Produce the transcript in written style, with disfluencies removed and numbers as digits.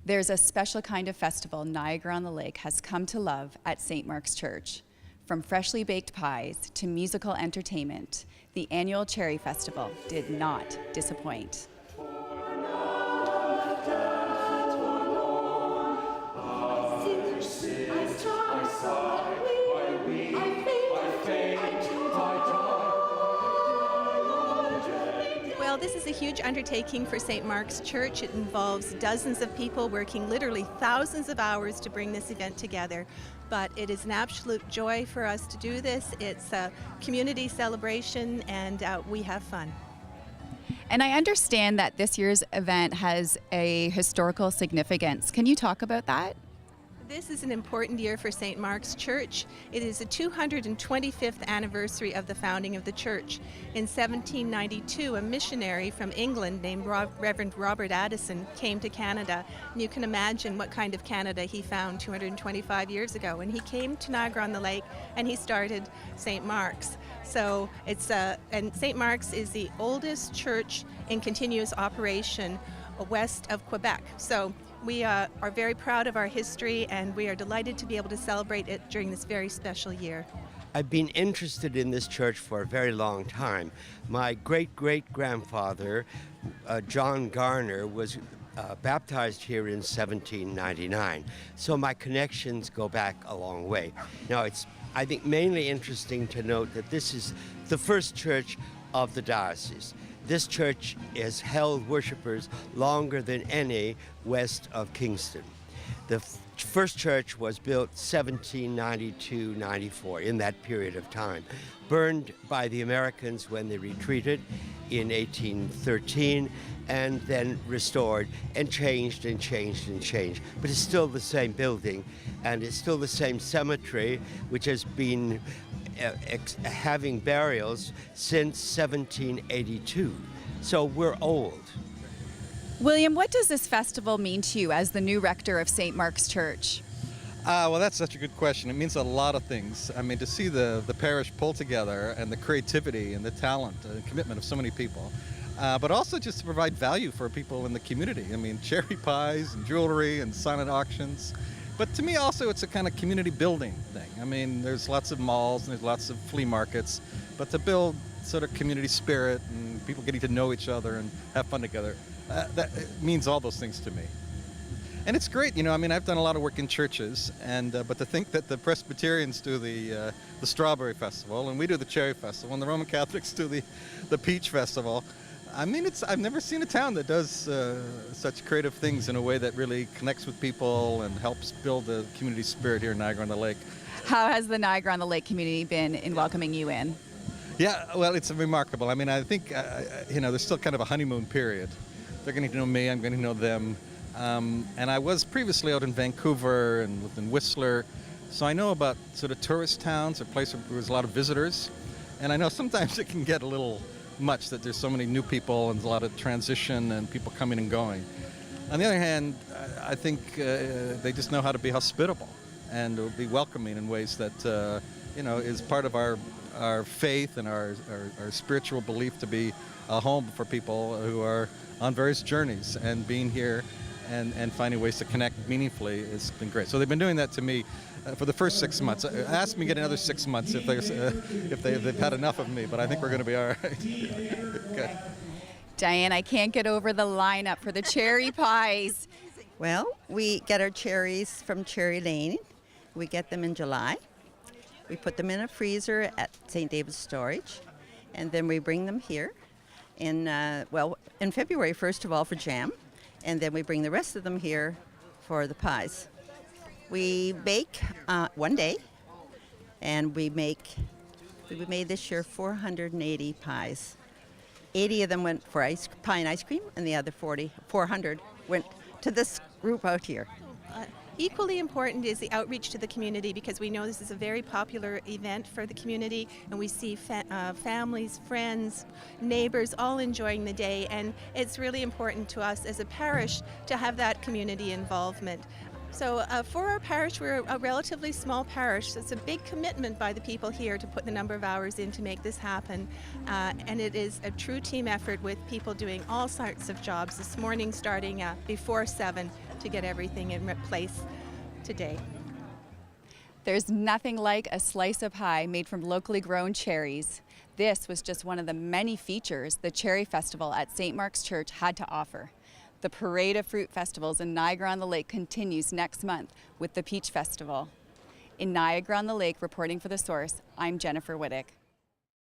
There's a special kind of festival Niagara on the Lake has come to love at St. Mark's Church. From freshly baked pies to musical entertainment, the annual Cherry Festival did not disappoint. Well, this is a huge undertaking for St. Mark's Church. It involves dozens of people working literally thousands of hours to bring this event together. But it is an absolute joy for us to do this. It's a community celebration, and we have fun. And I understand that this year's event has a historical significance. Can you talk about that? This is an important year for St. Mark's Church. It is the 225th anniversary of the founding of the church. In 1792, a missionary from England named Reverend Robert Addison came to Canada. And you can imagine what kind of Canada he found 225 years ago. And he came to Niagara on the Lake and he started St. Mark's. So and St. Mark's is the oldest church in continuous operation west of Quebec. So we are very proud of our history, and we are delighted to be able to celebrate it during this very special year. I've been interested in this church for a very long time. My great-great-grandfather, John Garner, was baptized here in 1799, so my connections go back a long way. Now, it's, I think, mainly interesting to note that this is the first church of the diocese. This church has held worshipers longer than any west of Kingston. The first church was built 1792-94, in that period of time. Burned by the Americans when they retreated in 1813, and then restored and changed and changed and changed. But it's still the same building, and it's still the same cemetery, which has been having burials since 1782. So we're old. William, what does this festival mean to you as the new rector of St. Mark's Church? Well, that's such a good question. It means a lot of things. I mean, to see the parish pull together and the creativity and the talent and commitment of so many people, but also just to provide value for people in the community. I mean, cherry pies and jewelry and silent auctions. But to me also it's a kind of community building thing. I mean, there's lots of malls and there's lots of flea markets, but to build sort of community spirit and people getting to know each other and have fun together, that means all those things to me. And it's great, you know, I mean, I've done a lot of work in churches, and but to think that the Presbyterians do the Strawberry Festival, and we do the Cherry Festival, and the Roman Catholics do the Peach Festival. I mean, I've never seen a town that does such creative things in a way that really connects with people and helps build the community spirit here in Niagara on the Lake. How has the Niagara on the Lake community been in welcoming you in? Yeah, well, it's remarkable. I mean, I think, you know, there's still kind of a honeymoon period. They're getting to know me, I'm getting to know them. And I was previously out in Vancouver and lived in Whistler, so I know about sort of tourist towns, a place where there's a lot of visitors. And I know sometimes it can get a little much that there's so many new people and a lot of transition and people coming and going. On the other hand, I think they just know how to be hospitable and be welcoming in ways that, you know, is part of our faith and our spiritual belief to be a home for people who are on various journeys, and being here and finding ways to connect meaningfully has been great. So they've been doing that to me for the first 6 months. Ask me to get another 6 months if they've had enough of me, but I think we're going to be all right. Good. Diane, I can't get over the lineup for the cherry pies. Well, we get our cherries from Cherry Lane. We get them in July. We put them in a freezer at St. David's Storage, and then we bring them here in February, first of all, for jam, and then we bring the rest of them here for the pies. We bake one day, and we made this year 480 pies. 80 of them went for pie and ice cream, and the other 400 went to this group out here. Equally important is the outreach to the community, because we know this is a very popular event for the community, and we see families, friends, neighbors all enjoying the day, and it's really important to us as a parish to have that community involvement. So for our parish, we're a relatively small parish, so it's a big commitment by the people here to put the number of hours in to make this happen. And it is a true team effort with people doing all sorts of jobs. This morning starting before 7 to get everything in place today. There's nothing like a slice of pie made from locally grown cherries. This was just one of the many features the Cherry Festival at St. Mark's Church had to offer. The Parade of Fruit Festivals in Niagara on the Lake continues next month with the Peach Festival. In Niagara on the Lake, reporting for The Source, I'm Jennifer Wittig.